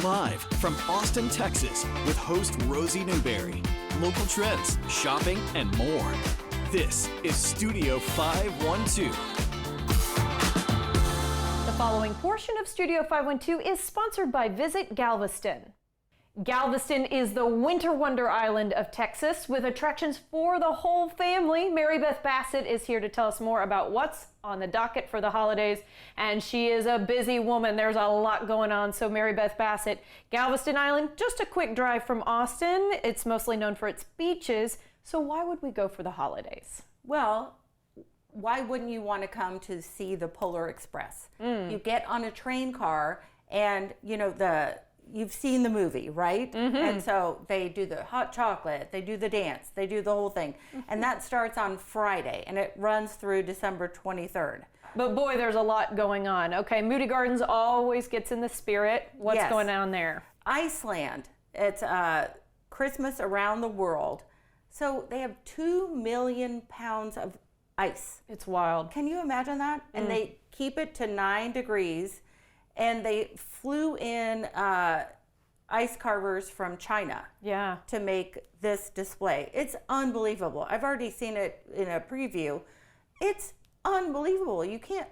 Live from Austin, Texas, with host Rosie Newberry. Local trends, shopping, and more. This is Studio 512. The following portion of Studio 512 is sponsored by Visit Galveston. Galveston is the winter wonder island of Texas with attractions for the whole family. Mary Beth Bassett is here to tell us more about what's on the docket for the holidays, and she is a busy woman. There's a lot going on. So Mary Beth Bassett, Galveston Island, just a quick drive from Austin. It's mostly known for its beaches. So why would we go for the holidays? Well, why wouldn't you want to come to see the Polar Express? You get on a train car and, you know, you've seen the movie, right? And so they do the hot chocolate, they do the dance, they do the whole thing. And that starts on Friday and it runs through December 23rd. But boy, there's a lot going on. Okay, Moody Gardens always gets in the spirit. What's going on there? Iceland, it's Christmas around the world. So they have 2 million pounds of ice. It's wild. Can you imagine that? And they keep it to 9 degrees. And they flew in ice carvers from China to make this display. It's unbelievable. I've already seen it in a preview. It's unbelievable. You can't,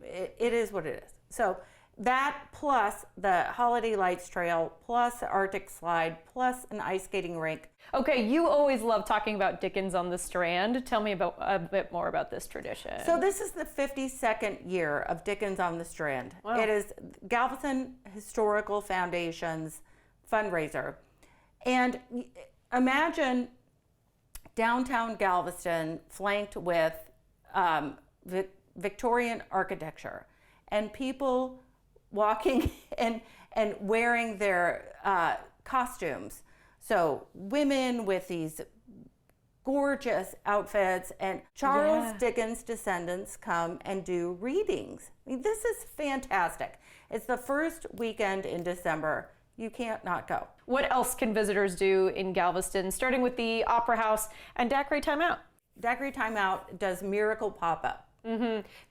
it is what it is. So that plus the Holiday Lights Trail, plus the Arctic Slide, plus an ice skating rink. Okay, you always love talking about Dickens on the Strand. Tell me about a bit more about this tradition. So this is the 52nd year of Dickens on the Strand. Wow. It is Galveston Historical Foundation's fundraiser. And imagine downtown Galveston flanked with Victorian architecture and people walking and wearing their costumes. So women with these gorgeous outfits, and Charles Dickens descendants come and do readings. I mean, this is fantastic. It's the first weekend in December. You can't not go. What else can visitors do in Galveston, starting with the Opera House and Daiquiri Timeout? Daiquiri Timeout does Miracle Pop-Up.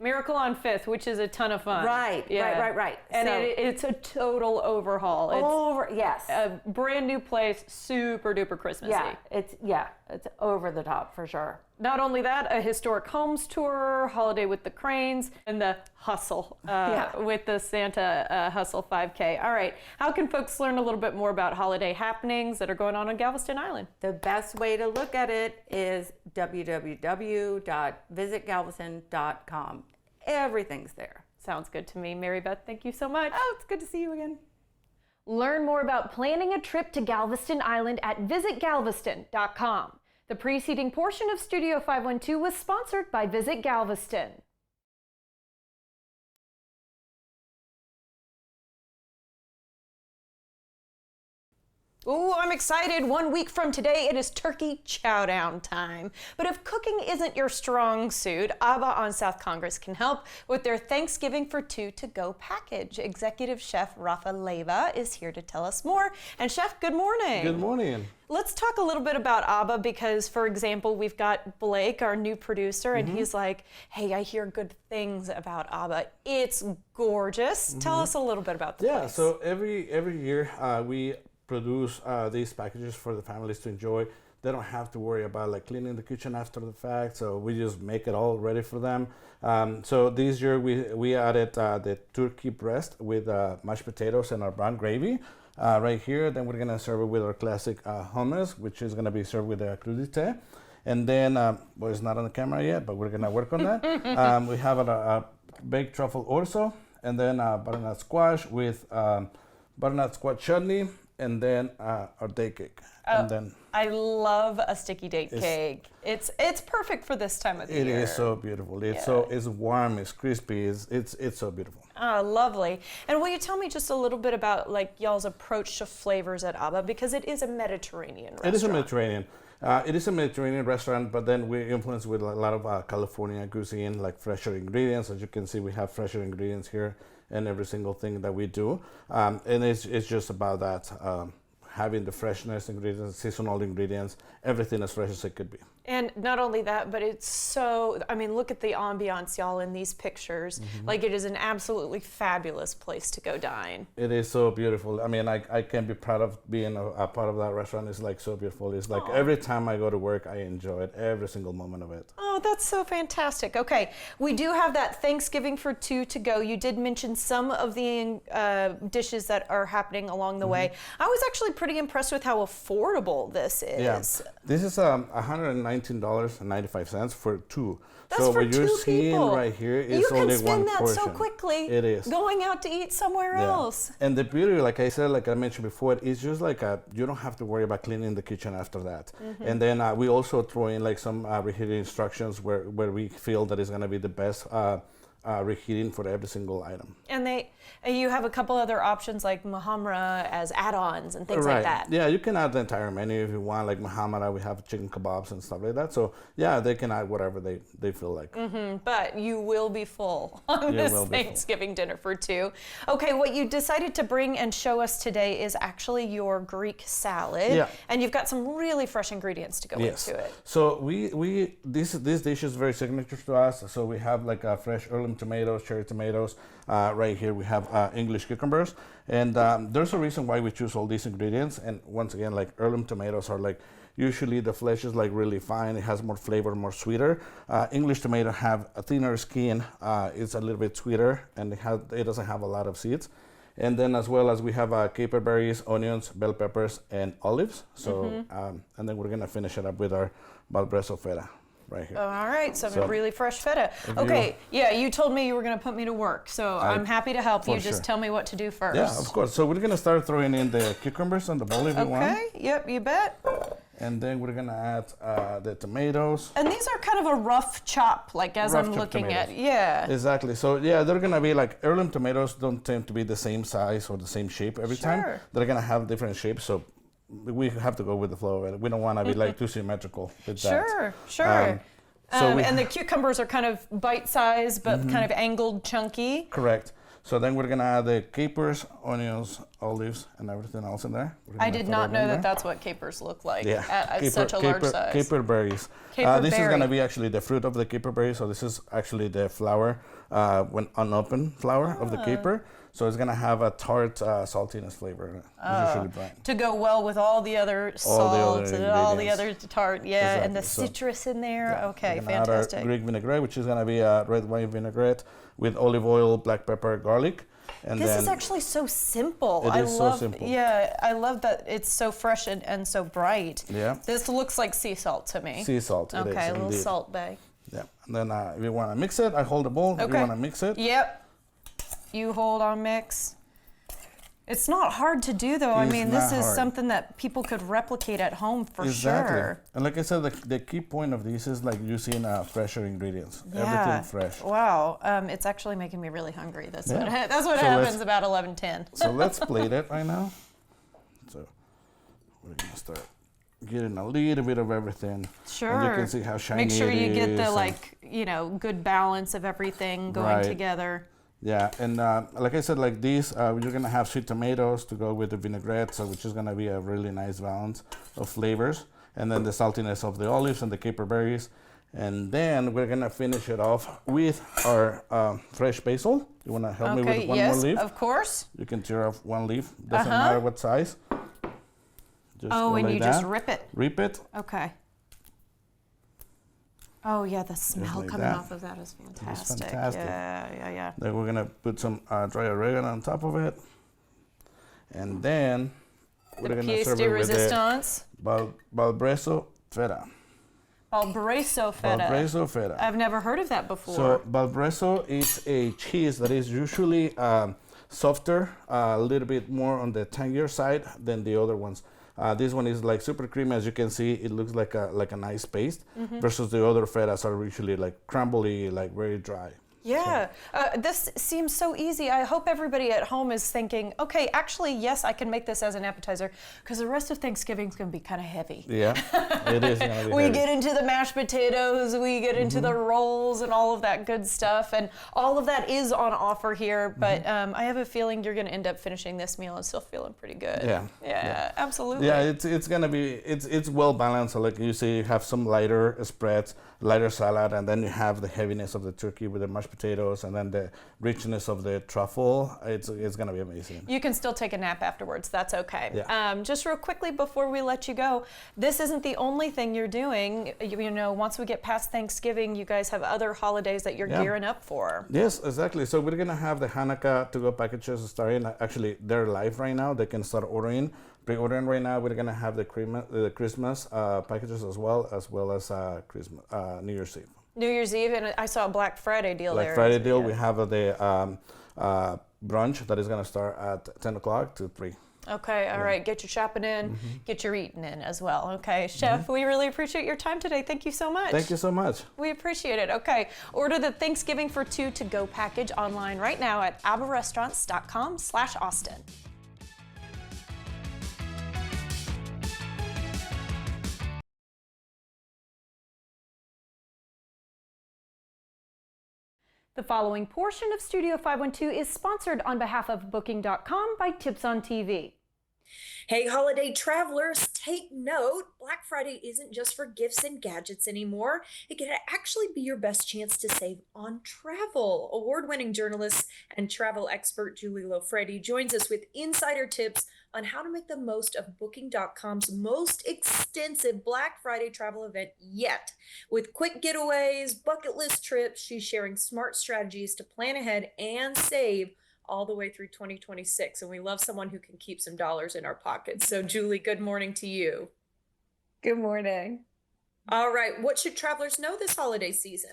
Miracle on 5th, which is a ton of fun. Right. And so, it's a total overhaul. It's a brand new place, super duper Christmassy. It's over the top for sure. Not only that, a historic homes tour, holiday with the cranes, and the hustle with the Santa Hustle 5K. All right, how can folks learn a little bit more about holiday happenings that are going on Galveston Island? The best way to look at it is www.visitgalveston.com. Everything's there. Sounds good to me. Mary Beth, thank you so much. Oh, it's good to see you again. Learn more about planning a trip to Galveston Island at visitgalveston.com. The preceding portion of Studio 512 was sponsored by Visit Galveston. Ooh, I'm excited. 1 week from today, it is turkey chowdown time. But if cooking isn't your strong suit, Abba on South Congress can help with their Thanksgiving for Two to-go package. Executive Chef Rafa Leiva is here to tell us more. And Chef, good morning. Good morning. Let's talk a little bit about Abba because, for example, we've got Blake, our new producer, and he's like, hey, I hear good things about Abba. It's gorgeous. Tell us a little bit about the place. So every year we produce these packages for the families to enjoy. They don't have to worry about like cleaning the kitchen after the fact, so we just make it all ready for them. So this year we added the turkey breast with mashed potatoes and our brown gravy right here. Then we're gonna serve it with our classic hummus, which is gonna be served with a crudité. And then, well, it's not on the camera yet, but we're gonna work on that. We have a baked truffle orzo, and then butternut squash with butternut squash chutney, and then our date cake. And then I love a sticky date cake. It's perfect for this time of the year. It is so beautiful. It's warm, it's crispy, it's so beautiful. Oh, lovely. And will you tell me just a little bit about like y'all's approach to flavors at Abba, because it is a Mediterranean restaurant. It is a Mediterranean. It is a Mediterranean restaurant, but then we're influenced with a lot of California cuisine, like fresher ingredients. As you can see, we have fresher ingredients here in every single thing that we do. And it's just about that, having the freshness ingredients, seasonal ingredients, everything as fresh as it could be. And not only that, but it's so, I mean, look at the ambiance, y'all, in these pictures. Like, it is an absolutely fabulous place to go dine. It is so beautiful. I mean, I can be proud of being a part of that restaurant. It's like so beautiful. It's like every time I go to work, I enjoy it, every single moment of it. Oh, that's so fantastic. Okay, we do have that Thanksgiving for two to go. You did mention some of the dishes that are happening along the way. I was actually pretty impressed with how affordable this is. Yeah, this is $119.95 for two. That's so for what you're two seeing people. right here is you only can one spend that portion. so quickly. It is. Going out to eat somewhere else. And the beauty, like I said, like I mentioned before, it's just like you don't have to worry about cleaning the kitchen after that. And then we also throw in like some reheating instructions where we feel that is going to be the best reheating for every single item. And you have a couple other options like Muhammara as add-ons and things like that. Yeah, you can add the entire menu if you want. Like Muhammara, we have chicken kebabs and stuff like that. So yeah, they can add whatever they feel like. But you will be full on this Thanksgiving dinner for two. Okay, what you decided to bring and show us today is actually your Greek salad. Yeah. And you've got some really fresh ingredients to go into it. So this dish is very signature to us. So we have like fresh heirloom tomatoes, cherry tomatoes. Right here we have English cucumbers, and there's a reason why we choose all these ingredients. And once again, like heirloom tomatoes are like usually the flesh is like really fine. It has more flavor, more sweeter. English tomato have a thinner skin. It's a little bit sweeter, and it doesn't have a lot of seeds. And then as well as we have caper berries, onions, bell peppers, and olives. So and then we're gonna finish it up with our balbreso feta. Right here. All right, some really fresh feta. Okay, yeah, you told me you were going to put me to work, so I'm happy to help you. Just tell me what to do first. Yeah, of course. So we're going to start throwing in the cucumbers on the bowl if you want. Okay, yep, you bet. And then we're going to add the tomatoes. And these are kind of a rough chop, like as I'm looking tomatoes. at. Yeah. Exactly. So yeah, they're going to be like heirloom tomatoes don't tend to be the same size or the same shape every time. They're going to have different shapes. So we have to go with the flow of it. We don't want to be like too symmetrical with that. Sure. And the cucumbers are kind of bite-sized, but kind of angled, chunky. Correct. So then we're gonna add the capers, onions, olives, and everything else in there. I did not know that that's what capers look like at such a large size. Caper berries. This is gonna be actually the fruit of the caper berry. So this is actually the flower, when unopened flower of the caper. So it's gonna have a tart saltiness flavor in it. Usually bright. To go well with all the other salts and all the other tart, and the citrus in there. Yeah. Okay, fantastic. Add our Greek vinaigrette, which is gonna be a red wine vinaigrette with olive oil, black pepper, garlic. And this is actually so simple. It is so simple. Yeah, I love that it's so fresh and so bright. Yeah. This looks like sea salt to me. Sea salt. Okay, a little salt bay. Yeah. And then if you want to mix it, I hold the bowl. Okay. If you want to mix it. Yep. You hold on mix. It's not hard to do though. I mean, this is something that people could replicate at home for sure. And like I said, the key point of this is like using fresher ingredients. Everything fresh. Wow. It's actually making me really hungry. That's what happens about 11:10. So let's plate it right now. So we're gonna start getting a little bit of everything. Sure. And you can see how shiny it is. Make sure you get the good balance of everything going together. Yeah, and like I said, like these, you're gonna have sweet tomatoes to go with the vinaigrette, so which is gonna be a really nice balance of flavors, and then the saltiness of the olives and the caper berries, and then we're gonna finish it off with our fresh basil. You wanna help me with one more leaf? Yes, of course. You can tear off one leaf. Doesn't matter what size. Just and you just rip it. Rip it. Okay. Oh yeah, the smell coming off of that is fantastic. It's fantastic. Yeah. Then we're gonna put some dry oregano on top of it, and then we're gonna serve it with the balbreso feta. Balbreso feta. Balbreso feta. I've never heard of that before. So balbreso is a cheese that is usually softer, a little bit more on the tangier side than the other ones. This one is like super creamy, as you can see. It looks like a nice paste, versus the other fetas are usually like crumbly, like very dry. Yeah, this seems so easy. I hope everybody at home is thinking, okay, actually, yes, I can make this as an appetizer, because the rest of Thanksgiving is going to be kind of heavy. Yeah, it is going to be We heavy. get into the mashed potatoes, we get into the rolls and all of that good stuff, and all of that is on offer here, but I have a feeling you're going to end up finishing this meal and still feeling pretty good. Yeah, absolutely. Yeah, it's going to be, it's well balanced. So like you say, you have some lighter spreads, lighter salad, and then you have the heaviness of the turkey with the mashed potatoes, and then the richness of the truffle. It's going to be amazing. You can still take a nap afterwards. That's okay. Yeah. Just real quickly before we let you go, this isn't the only thing you're doing. You know, once we get past Thanksgiving, you guys have other holidays that you're gearing up for. Yes, exactly. So we're going to have the Hanukkah to-go packages starting. Actually, they're live right now. They can start pre-ordering right now. We're going to have the Christmas packages as well as Christmas, New Year's Eve. New Year's Eve, and I saw a Black Friday deal there. Black Friday deal. We have the brunch that is going to start at 10 o'clock to 3. Okay, all right. Get your shopping in, get your eating in as well. Okay, Chef, we really appreciate your time today. Thank you so much. Thank you so much. We appreciate it. Okay, order the Thanksgiving for 2 to-go package online right now at abbarestaurants.com/Austin. The following portion of Studio 512 is sponsored on behalf of Booking.com by Tips on TV. Hey, holiday travelers, take note. Black Friday isn't just for gifts and gadgets anymore. It can actually be your best chance to save on travel. Award-winning journalist and travel expert Julie Lofredi joins us with insider tips on how to make the most of Booking.com's most extensive Black Friday travel event yet. With quick getaways, bucket list trips, she's sharing smart strategies to plan ahead and save all the way through 2026. And we love someone who can keep some dollars in our pockets. So Julie, good morning to you. Good morning. All right. What should travelers know this holiday season?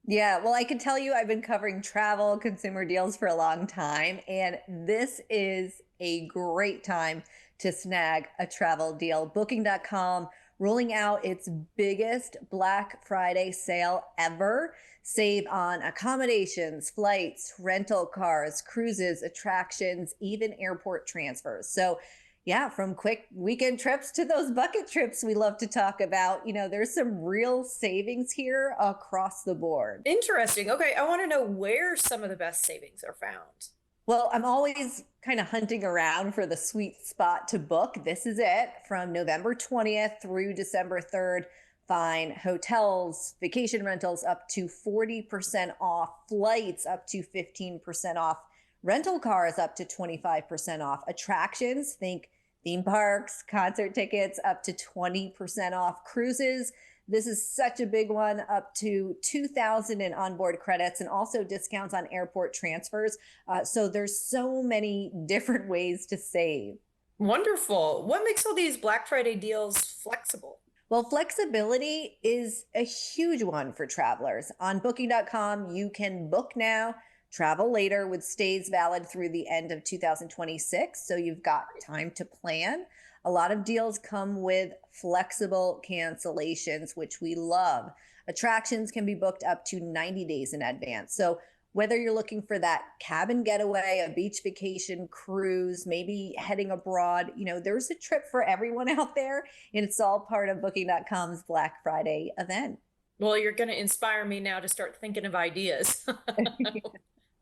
Yeah, well, I can tell you I've been covering travel, consumer deals for a long time, and this is a great time to snag a travel deal. Booking.com rolling out its biggest Black Friday sale ever. Save on accommodations, flights, rental cars, cruises, attractions, even airport transfers. So yeah, from quick weekend trips to those bucket trips we love to talk about, you know, there's some real savings here across the board. Interesting. Okay, I want to know where some of the best savings are found. Well, I'm always kind of hunting around for the sweet spot to book. This is it. From November 20th through December 3rd, find hotels, vacation rentals up to 40% off, flights up to 15% off, rental cars up to 25% off, attractions, think theme parks, concert tickets up to 20% off, cruises. This is such a big one, up to 2,000 in onboard credits, and also discounts on airport transfers. So there's so many different ways to save. Wonderful. What makes all these Black Friday deals flexible? Well, flexibility is a huge one for travelers. On Booking.com, you can book now, travel later with stays valid through the end of 2026. So you've got time to plan. A lot of deals come with flexible cancellations, which we love. Attractions can be booked up to 90 days in advance. So whether you're looking for that cabin getaway, a beach vacation, cruise, maybe heading abroad, you know, there's a trip for everyone out there, and it's all part of Booking.com's Black Friday event. Well, you're going to inspire me now to start thinking of ideas.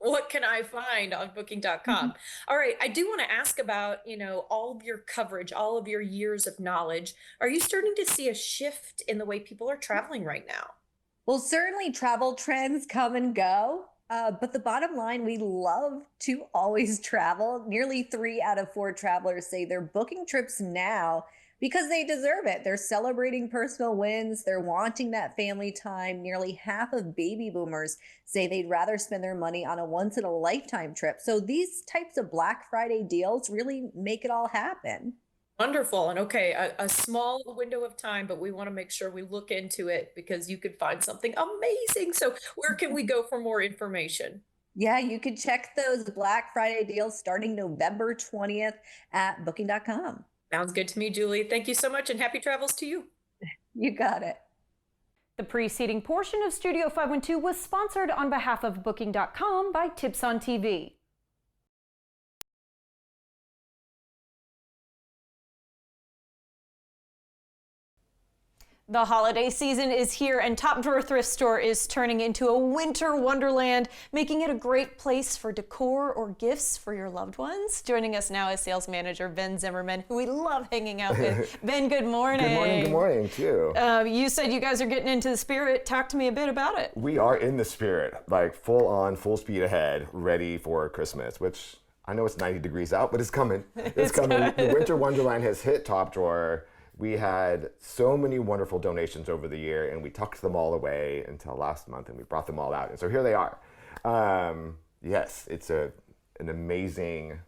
What can I find on Booking.com? All right. I do want to ask about, you know, all of your coverage, all of your years of knowledge. Are you starting to see a shift in the way people are traveling right now? Well, certainly travel trends come and go. But the bottom line, we love to always travel. Nearly 3 out of 4 travelers say they're booking trips now because they deserve it. They're celebrating personal wins. They're wanting that family time. Nearly half of baby boomers say they'd rather spend their money on a once-in-a-lifetime trip. So these types of Black Friday deals really make it all happen. Wonderful. And okay, a small window of time, but we want to make sure we look into it because you could find something amazing. So where can we go for more information? Yeah, you can check those Black Friday deals starting November 20th at Booking.com. Sounds good to me, Julie. Thank you so much, and happy travels to you. You got it. The preceding portion of Studio 512 was sponsored on behalf of Booking.com by Tips on TV. The holiday season is here, and Top Drawer Thrift Store is turning into a winter wonderland, making it a great place for decor or gifts for your loved ones. Joining us now is sales manager Ben Zimmerman, who we love hanging out with. Ben, good morning. Good morning, too. You said you guys are getting into the spirit. Talk to me a bit about it. We are in the spirit, like full on, full speed ahead, ready for Christmas, which I know it's 90 degrees out, but it's coming. It's coming. The winter wonderland has hit Top Drawer. We had so many wonderful donations over the year, and we tucked them all away until last month, and we brought them all out. And so here they are. Yes, it's an amazing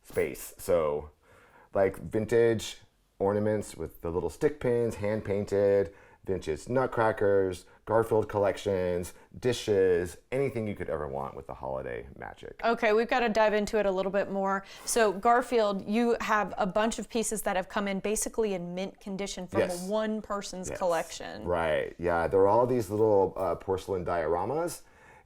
space. So like vintage ornaments with the little stick pins, hand painted, vintage nutcrackers, Garfield collections, dishes, anything you could ever want with the holiday magic. Okay, we've got to dive into it a little bit more. So Garfield, you have a bunch of pieces that have come in basically in mint condition from one person's collection. Right, yeah, they're all these little porcelain dioramas,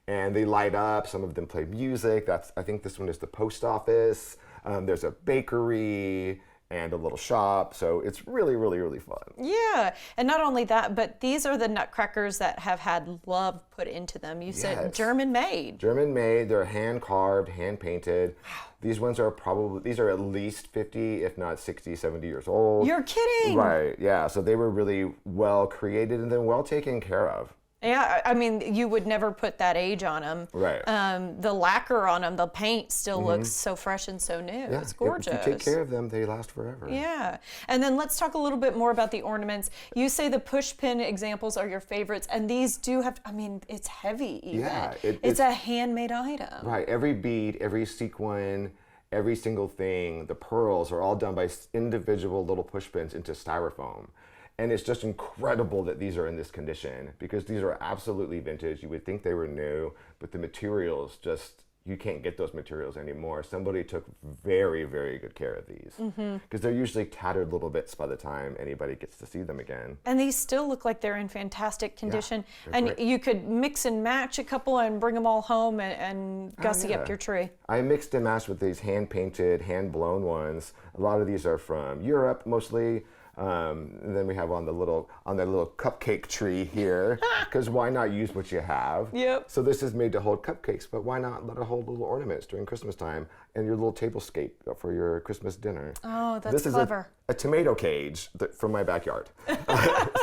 and they light up. Some of them play music. I think this one is the post office. There's a bakery and a little shop, so it's really, really, really fun. Yeah, and not only that, but these are the nutcrackers that have had love put into them. You said German made. German made, they're hand carved, hand painted. These ones are these are at least 50, if not 60, 70 years old. You're kidding! Right, yeah, so they were really well created and then well taken care of. Yeah, I mean, you would never put that age on them. Right. The lacquer on them, the paint still looks so fresh and so new. Yeah, it's gorgeous. If you take care of them, they last forever. Yeah. And then let's talk a little bit more about the ornaments. You say the push pin examples are your favorites, and these do have, I mean, it's heavy even. Yeah. It's a handmade item. Right. Every bead, every sequin, every single thing, the pearls are all done by individual little push pins into styrofoam. And it's just incredible that these are in this condition because these are absolutely vintage. You would think they were new, but the materials just, you can't get those materials anymore. Somebody took very, very good care of these because they're usually tattered little bits by the time anybody gets to see them again. And these still look like they're in fantastic condition. Yeah, and great. you could mix and match a couple and bring them all home and gussy up your tree. I mixed and matched with these hand-painted, hand-blown ones. A lot of these are from Europe mostly. And then we have on that little cupcake tree here, because why not use what you have? Yep. So this is made to hold cupcakes, but why not let it hold little ornaments during Christmas time and your little tablescape for your Christmas dinner? Oh, that's this clever. Is a tomato cage from my backyard.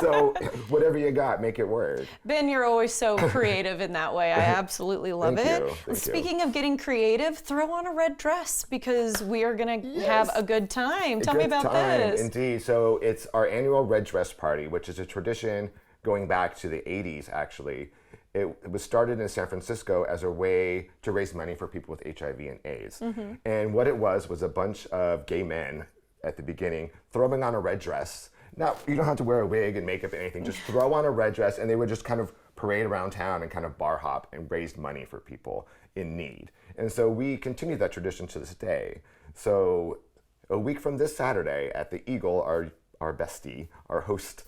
So whatever you got, make it work. Ben, you're always so creative in that way. I absolutely love Thank it. you. Thank Speaking of getting creative, throw on a red dress because we are going to have a good time. Tell me about this. Indeed. So it's our annual red dress party, which is a tradition going back to the 80s, actually. It was started in San Francisco as a way to raise money for people with HIV and AIDS. And what it was a bunch of gay men at the beginning throwing on a red dress. Now, you don't have to wear a wig and makeup and anything. Just throw on a red dress, and they would just kind of parade around town and kind of bar hop and raise money for people in need. And so we continue that tradition to this day. So a week from this Saturday at the Eagle, our bestie, our host,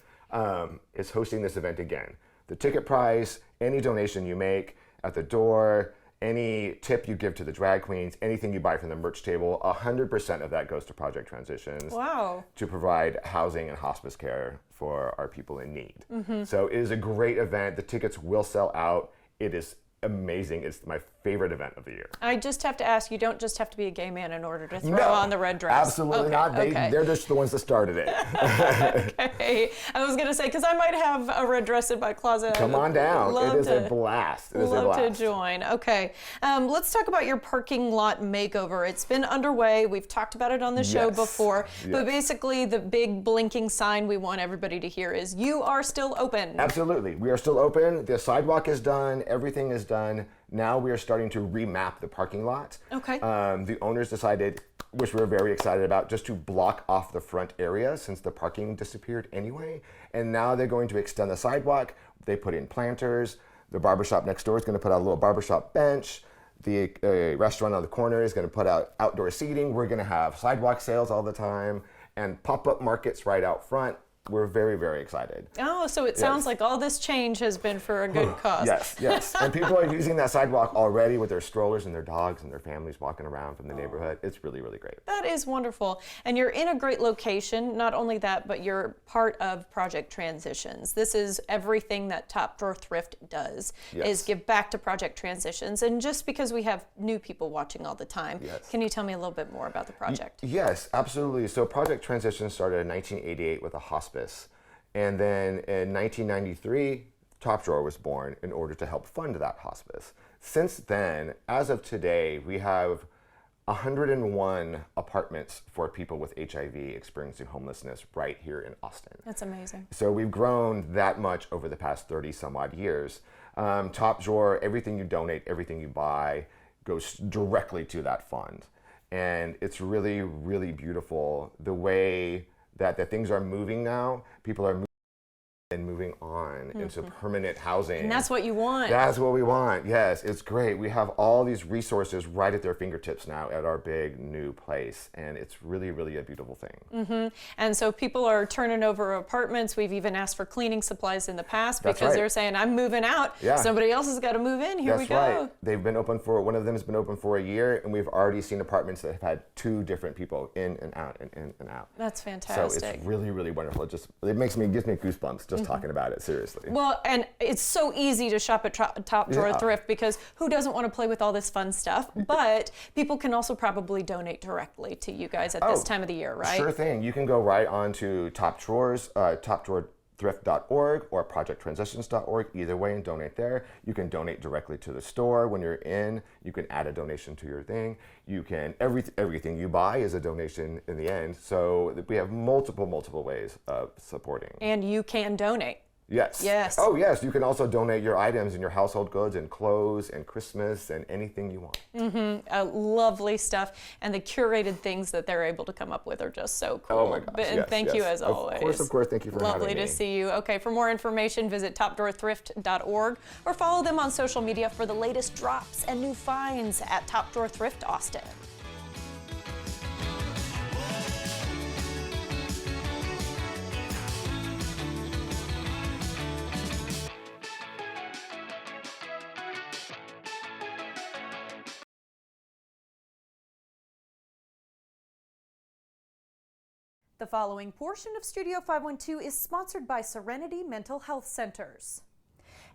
is hosting this event again. The ticket price, any donation you make at the door, any tip you give to the drag queens, anything you buy from the merch table, 100% of that goes to Project Transitions. Wow. To provide housing and hospice care for our people in need. So it is a great event. The tickets will sell out. It is amazing. It's my favorite event of the year. I just have to ask, you don't just have to be a gay man in order to throw on the red dress. Absolutely not. They're just the ones that started it. Okay. I was going to say, because I might have a red dress in my closet. Come on down. It is a blast. It is a blast. Love to join. Okay. Let's talk about your parking lot makeover. It's been underway. We've talked about it on the show before. But basically, the big blinking sign we want everybody to hear is you are still open. Absolutely. We are still open. The sidewalk is done. Everything is done. Now we are starting to remap the parking lot. Okay. The owners decided, which we're very excited about, just to block off the front area since the parking disappeared anyway. And now they're going to extend the sidewalk. They put in planters. The barbershop next door is going to put out a little barbershop bench. The restaurant on the corner is going to put out outdoor seating. We're going to have sidewalk sales all the time and pop-up markets right out front. we're very, very excited. Oh, so it sounds like all this change has been for a good cause. Yes. And people are using that sidewalk already with their strollers and their dogs and their families walking around from the neighborhood. It's really, really great. That is wonderful. And you're in a great location. Not only that, but you're part of Project Transitions. This is everything that Top Drawer Thrift does, is give back to Project Transitions. And just because we have new people watching all the time, can you tell me a little bit more about the project? Yes, absolutely. So Project Transitions started in 1988 with a hospice. And then in 1993, Top Drawer was born in order to help fund that hospice. Since then, as of today, we have 101 apartments for people with HIV experiencing homelessness right here in Austin. That's amazing. So we've grown that much over the past 30 some odd years. Top Drawer, everything you donate, everything you buy goes directly to that fund. And it's really, really beautiful the way that things are moving now. People are moving on into permanent housing. And that's what you want. That's what we want. Yes, it's great. We have all these resources right at their fingertips now at our big new place, and it's really, really a beautiful thing. And so people are turning over apartments. We've even asked for cleaning supplies in the past because they're saying, I'm moving out. Somebody else has got to move in. Here we go. Right. They've been open for, one of them has been open for a year, and we've already seen apartments that have had 2 different people in and out and in and out. That's fantastic. So it's really, really wonderful. It gives me goosebumps just talking about it, seriously. Well, and it's so easy to shop at Top Drawer Thrift because who doesn't want to play with all this fun stuff? But people can also probably donate directly to you guys at this time of the year, right? Sure thing. You can go right on to Top Drawers, topdrawerthrift.org or projecttransitions.org, either way, and donate there. You can donate directly to the store when you're in. You can add a donation to your thing. You can, everything you buy is a donation in the end. So we have multiple ways of supporting. And you can donate. Yes. Yes. Oh, yes. You can also donate your items and your household goods and clothes and Christmas and anything you want. Lovely stuff. And the curated things that they're able to come up with are just so cool. Oh, my gosh. And thank you as always. Of course. Thank you for having me. Lovely to see you. Okay, for more information, visit topdrawerthrift.org or follow them on social media for the latest drops and new finds at Top Drawer Thrift Austin. The following portion of Studio 512 is sponsored by Serenity Mental Health Centers.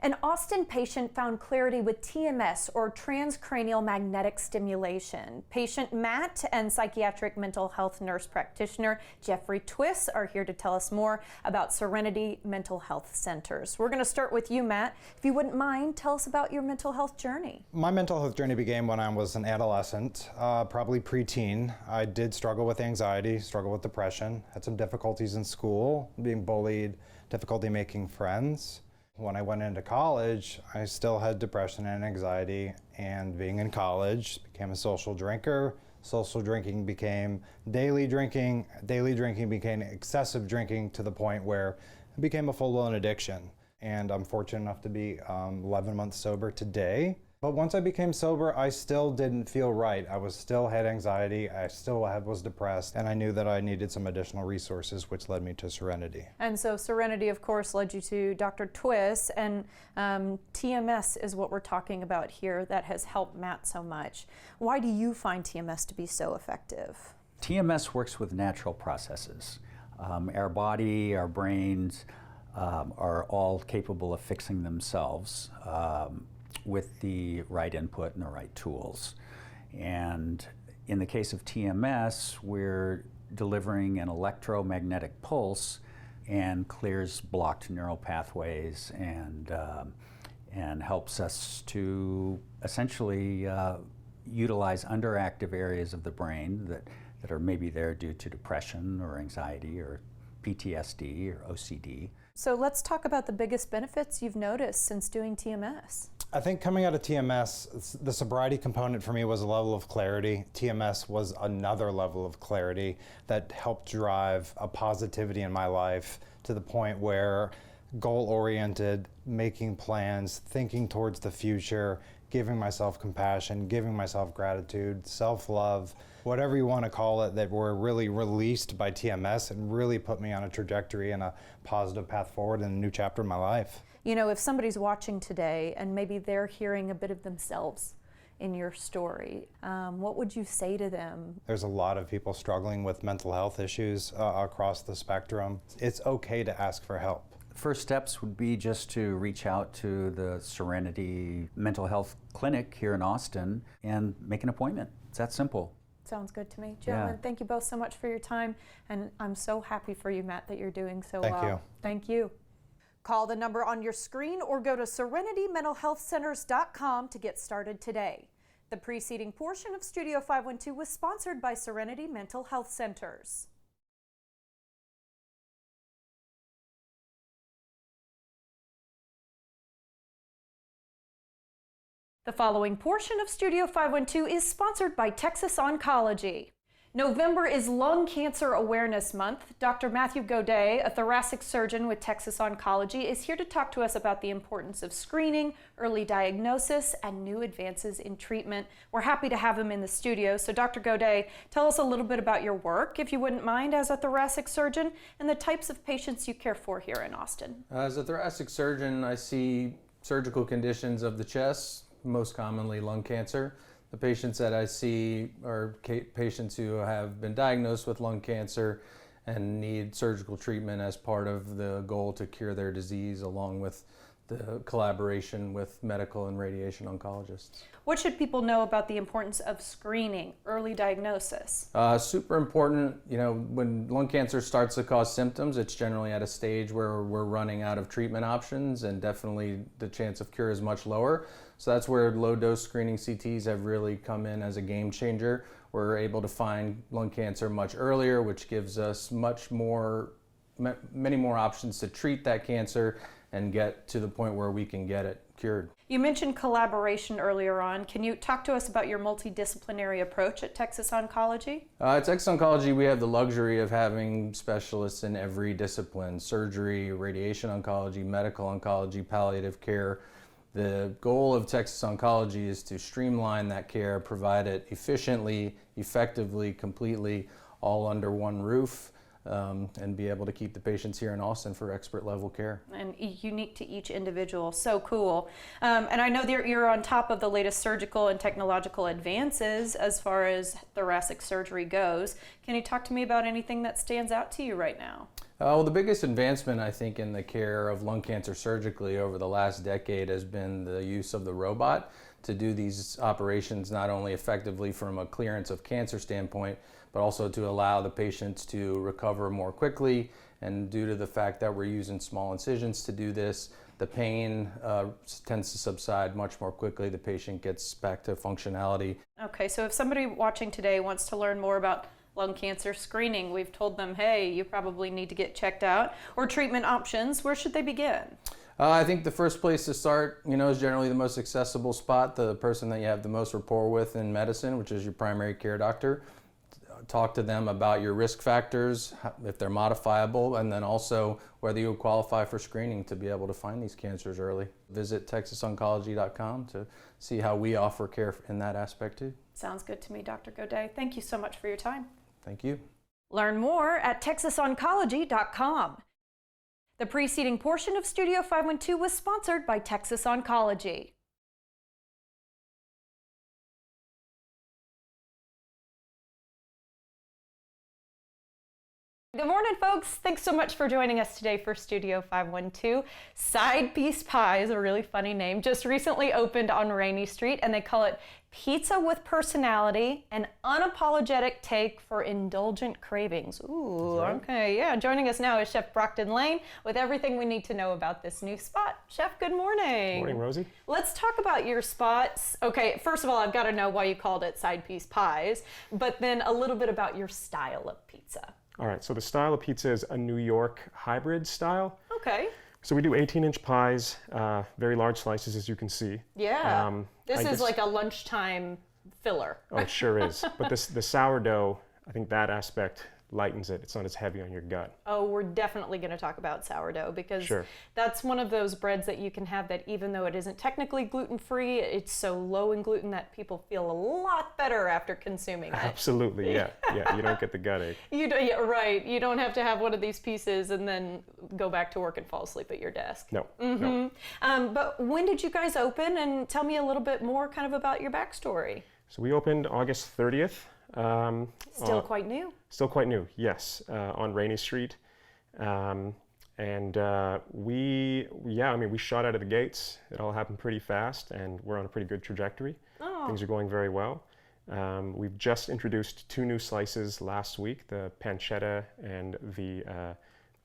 An Austin patient found clarity with TMS, or transcranial magnetic stimulation. Patient Matt and psychiatric mental health nurse practitioner Jeffrey Twiss are here to tell us more about Serenity Mental Health Centers. We're going to start with you, Matt. If you wouldn't mind, tell us about your mental health journey. My mental health journey began when I was an adolescent, probably preteen. I did struggle with anxiety, struggle with depression, had some difficulties in school, being bullied, difficulty making friends. When I went into college, I still had depression and anxiety, and being in college, became a social drinker. Social drinking became daily drinking became excessive drinking to the point where it became a full-blown addiction. And I'm fortunate enough to be 11 months sober today. But once I became sober, I still didn't feel right. I still had anxiety, I still was depressed, and I knew that I needed some additional resources, which led me to Serenity. And so Serenity, of course, led you to Dr. Twiss, and TMS is what we're talking about here that has helped Matt so much. Why do you find TMS to be so effective? TMS works with natural processes. Our body, our brains are all capable of fixing themselves with the right input and the right tools. And in the case of TMS, we're delivering an electromagnetic pulse and clears blocked neural pathways and helps us to essentially utilize underactive areas of the brain that are maybe there due to depression or anxiety or PTSD or OCD. So let's talk about the biggest benefits you've noticed since doing TMS. I think coming out of TMS, the sobriety component for me was a level of clarity. TMS was another level of clarity that helped drive a positivity in my life to the point where goal-oriented, making plans, thinking towards the future, giving myself compassion, giving myself gratitude, self-love, whatever you want to call it, that were really released by TMS and really put me on a trajectory and a positive path forward in a new chapter in my life. You know, if somebody's watching today and maybe they're hearing a bit of themselves in your story, what would you say to them? There's a lot of people struggling with mental health issues across the spectrum. It's okay to ask for help. First steps would be just to reach out to the Serenity Mental Health Clinic here in Austin and make an appointment. It's that simple. Sounds good to me. Gentlemen, thank you both so much for your time, and I'm so happy for you, Matt, that you're doing so well. Thank you. Thank you. Call the number on your screen or go to serenitymentalhealthcenters.com to get started today. The preceding portion of Studio 512 was sponsored by Serenity Mental Health Centers. The following portion of Studio 512 is sponsored by Texas Oncology. November is Lung Cancer Awareness Month. Dr. Matthew Godet, a thoracic surgeon with Texas Oncology, is here to talk to us about the importance of screening, early diagnosis, and new advances in treatment. We're happy to have him in the studio. So Dr. Godet, tell us a little bit about your work, if you wouldn't mind, as a thoracic surgeon, and the types of patients you care for here in Austin. As a thoracic surgeon, I see surgical conditions of the chest, most commonly lung cancer. The patients that I see are patients who have been diagnosed with lung cancer and need surgical treatment as part of the goal to cure their disease, along with the collaboration with medical and radiation oncologists. What should people know about the importance of screening, early diagnosis? Super important. You know, when lung cancer starts to cause symptoms, it's generally at a stage where we're running out of treatment options, and definitely the chance of cure is much lower. So that's where low-dose screening CTs have really come in as a game changer. We're able to find lung cancer much earlier, which gives us many more options to treat that cancer and get to the point where we can get it cured. You mentioned collaboration earlier on. Can you talk to us about your multidisciplinary approach at Texas Oncology? At Texas Oncology, we have the luxury of having specialists in every discipline: surgery, radiation oncology, medical oncology, palliative care. The goal of Texas Oncology is to streamline that care, provide it efficiently, effectively, completely, all under one roof, and be able to keep the patients here in Austin for expert level care. And unique to each individual. So cool. And I know that you're on top of the latest surgical and technological advances as far as thoracic surgery goes. Can you talk to me about anything that stands out to you right now? Well, the biggest advancement, I think, in the care of lung cancer surgically over the last decade has been the use of the robot to do these operations, not only effectively from a clearance of cancer standpoint, but also to allow the patients to recover more quickly. And due to the fact that we're using small incisions to do this, the pain tends to subside much more quickly. The patient gets back to functionality. Okay, so if somebody watching today wants to learn more about lung cancer screening, we've told them, hey, you probably need to get checked out, or treatment options, where should they begin? I think the first place to start, is generally the most accessible spot, the person that you have the most rapport with in medicine, which is your primary care doctor. Talk to them about your risk factors, if they're modifiable, and then also whether you qualify for screening to be able to find these cancers early. Visit texasoncology.com to see how we offer care in that aspect too. Sounds good to me, Dr. Godet. Thank you so much for your time. Thank you. Learn more at texasoncology.com. The preceding portion of Studio 512 was sponsored by Texas Oncology. Good morning, folks. Thanks so much for joining us today for Studio 512. Side Piece Pie is a really funny name. Just recently opened on Rainey Street, and they call it Pizza with Personality, an unapologetic take for indulgent cravings. Ooh, right. Okay, yeah. Joining us now is Chef Brockton Lane with everything we need to know about this new spot. Chef, good morning. Good morning, Rosie. Let's talk about your spots. Okay, first of all, I've got to know why you called it Side Piece Pies, but then a little bit about your style of pizza. All right, so the style of pizza is a New York hybrid style. Okay. So we do 18-inch pies, very large slices, as you can see. Yeah. This is like a lunchtime filler. Oh, it sure is. But the sourdough, I think that aspect lightens it. It's not as heavy on your gut. Oh, we're definitely going to talk about sourdough because Sure. that's one of those breads that you can have that even though it isn't technically gluten-free, it's so low in gluten that people feel a lot better after consuming it. Absolutely, yeah. Yeah, you don't get the gut ache. Yeah, right. You don't have to have one of these pieces and then go back to work and fall asleep at your desk. No, Mm-hmm. no. But when did you guys open? And tell me a little bit more kind of about your backstory. So we opened August 30th. Still quite new. Still quite new, yes, on Rainey Street. We shot out of the gates. It all happened pretty fast, and we're on a pretty good trajectory. Oh. Things are going very well. We've just introduced 2 new slices last week, the pancetta and the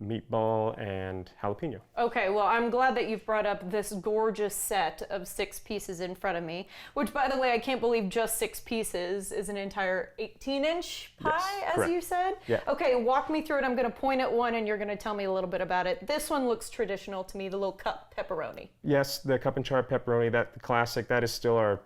meatball and jalapeno. Okay, well, I'm glad that you've brought up this gorgeous set of 6 pieces in front of me, which, by the way, I can't believe just 6 pieces is an entire 18-inch pie, Yes, as correct. you said? Yeah. Okay, walk me through it. I'm going to point at one, and you're going to tell me a little bit about it. This one looks traditional to me, the little cup pepperoni. Yes, the cup and char pepperoni, the classic, that is still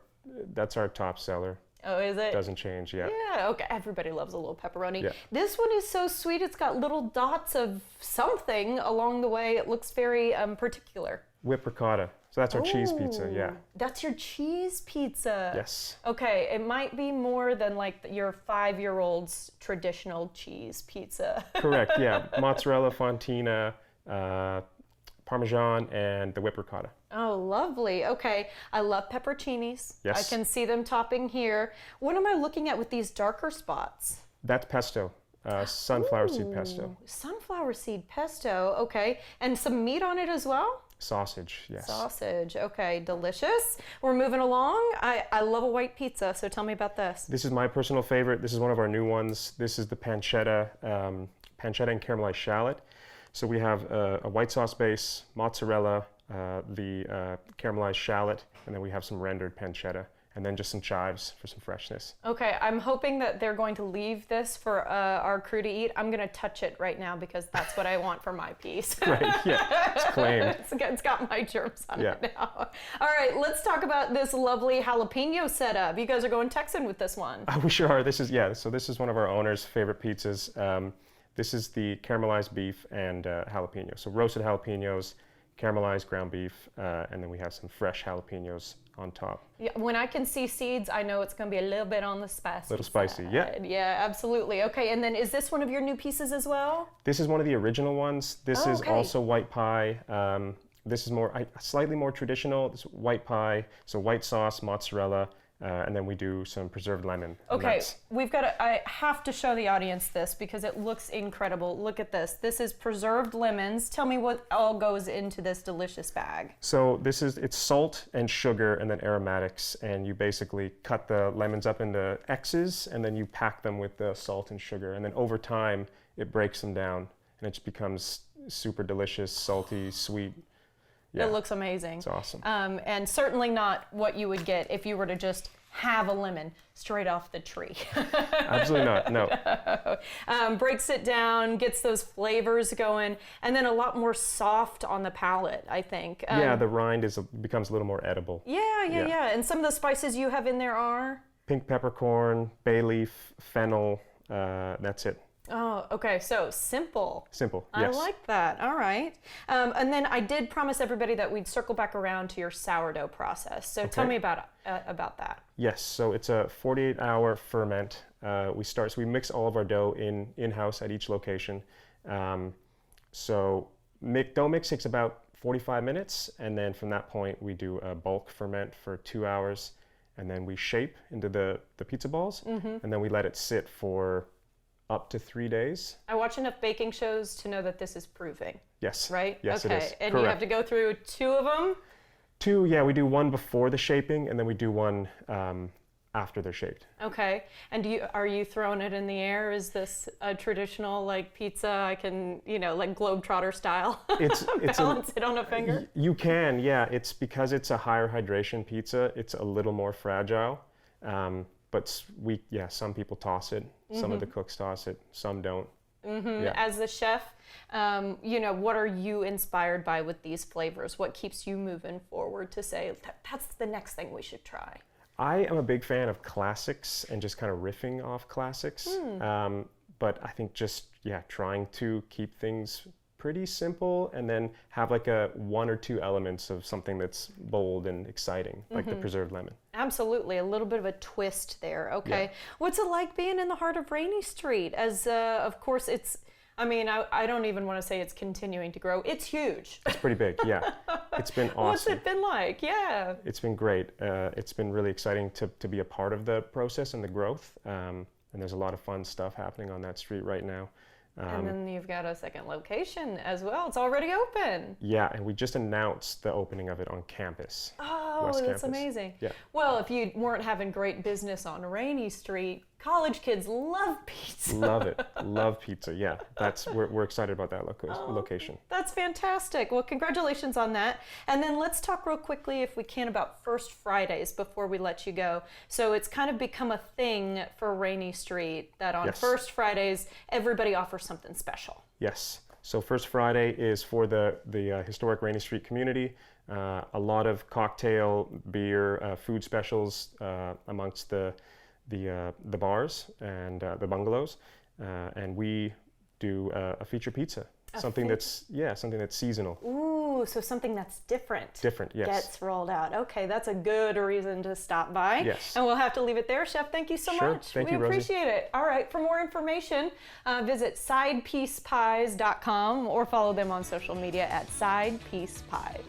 that's our top seller. Oh, is it? Doesn't change, yeah. Yeah, okay. Everybody loves a little pepperoni. Yeah. This one is so sweet. It's got little dots of something along the way. It looks very particular. Whipped ricotta. So that's our cheese pizza, yeah. That's your cheese pizza. Yes. Okay, it might be more than like your 5-year-old's traditional cheese pizza. Correct, yeah. Mozzarella, fontina, Parmesan, and the whipped ricotta. Oh, lovely. Okay, I love pepperoncinis. Yes. I can see them topping here. What am I looking at with these darker spots? That's pesto, sunflower seed pesto. Sunflower seed pesto, okay. And some meat on it as well? Sausage, yes. Sausage, okay, delicious. We're moving along. I love a white pizza, so tell me about this. This is my personal favorite. This is one of our new ones. This is the pancetta and caramelized shallot. So we have a white sauce base, mozzarella, the caramelized shallot, and then we have some rendered pancetta, and then just some chives for some freshness. Okay, I'm hoping that they're going to leave this for our crew to eat. I'm going to touch it right now because that's what I want for my piece. Right, yeah, it's claimed. It's got my germs on Yeah. it now. All right, let's talk about this lovely jalapeno setup. You guys are going Texan with this one. We sure are. This is one of our owner's favorite pizzas. This is the caramelized beef and jalapeno. So roasted jalapenos, caramelized ground beef, and then we have some fresh jalapenos on top. Yeah, when I can see seeds, I know it's going to be a little bit on the spicy Little spicy, side. yeah. Yeah, absolutely. Okay, and then is this one of your new pieces as well? This is one of the original ones. This is okay. also white pie. This is slightly more traditional. This white pie, so white sauce, mozzarella, and then we do some preserved lemon. Okay, I have to show the audience this because it looks incredible. Look at this. This is preserved lemons. Tell me what all goes into this delicious bag. So it's salt and sugar and then aromatics, and you basically cut the lemons up into X's and then you pack them with the salt and sugar, and then over time it breaks them down and it just becomes super delicious, salty, sweet. Yeah. It looks amazing. It's awesome. And certainly not what you would get if you were to just have a lemon straight off the tree. Absolutely not, no. Breaks it down, gets those flavors going, and then a lot more soft on the palate, I think. Yeah, the rind becomes a little more edible. Yeah. And some of the spices you have in there are? Pink peppercorn, bay leaf, fennel, that's it. Oh, okay. So simple. Simple, yes. I like that. All right. And then I did promise everybody that we'd circle back around to your sourdough process. So tell me about that. Yes. So it's a 48-hour ferment. We mix all of our dough in-house at each location. Dough mix takes about 45 minutes, and then from that point we do a bulk ferment for 2 hours, and then we shape into the pizza balls, and then we let it sit for up to 3 days. I watch enough baking shows to know that this is proving. Yes. Right? Yes, okay. it is. And Correct. you have to go through 2 of them? 2, yeah. We do one before the shaping, and then we do one after they're shaped. Okay. And are you throwing it in the air? Is this a traditional like pizza? I can, like Globetrotter style, balance it on a finger? You can, yeah. It's because it's a higher hydration pizza. It's a little more fragile. But some people toss it. Some of the cooks toss it. Some don't. Yeah. As the chef, what are you inspired by with these flavors? What keeps you moving forward to say that's the next thing we should try? I am a big fan of classics and just kind of riffing off classics. But I think just, yeah, trying to keep things pretty simple and then have like a 1 or 2 elements of something that's bold and exciting, like the preserved lemon. Absolutely, a little bit of a twist there. Okay, yeah. What's it like being in the heart of Rainy Street? As of course it's, I mean, I don't even want to say it's continuing to grow. It's huge. It's pretty big, yeah. It's been awesome. What's it been like? Yeah. It's been great. It's been really exciting to be a part of the process and the growth. And there's a lot of fun stuff happening on that street right now. And then you've got a second location as well. It's already open. Yeah, and we just announced the opening of it on campus. Oh, West that's Campus. Amazing. Yeah. Well, if you weren't having great business on Rainy Street, college kids love pizza. Love it. Love pizza. Yeah, we're excited about that location. That's fantastic. Well, congratulations on that. And then let's talk real quickly, if we can, about First Fridays before we let you go. So it's kind of become a thing for Rainy Street that on First Fridays, everybody offers something special. Yes. So First Friday is for the historic Rainy Street community. A lot of cocktail, beer, food specials amongst the bars and the bungalows, and we do a feature pizza, something that's seasonal. Ooh, so something that's different. Different, yes. Gets rolled out. Okay, that's a good reason to stop by. Yes. And we'll have to leave it there, Chef. Thank you so much. Thank you, We appreciate it. All right, for more information, visit sidepiecepies.com or follow them on social media at sidepiecepies.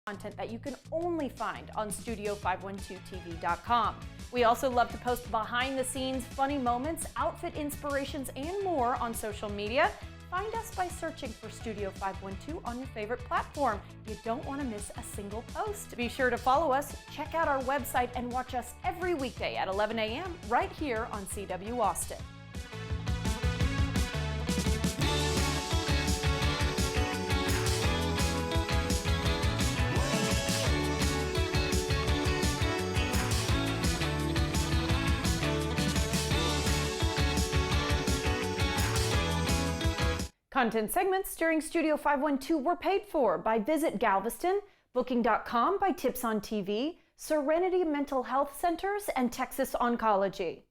Content that you can only find on studio512tv.com. We also love to post behind the scenes, funny moments, outfit inspirations, and more on social media. Find us by searching for Studio 512 on your favorite platform. You don't want to miss a single post. Be sure to follow us, check out our website, and watch us every weekday at 11 a.m. right here on CW Austin. Content segments during Studio 512 were paid for by Visit Galveston, Booking.com by Tips on TV, Serenity Mental Health Centers, and Texas Oncology.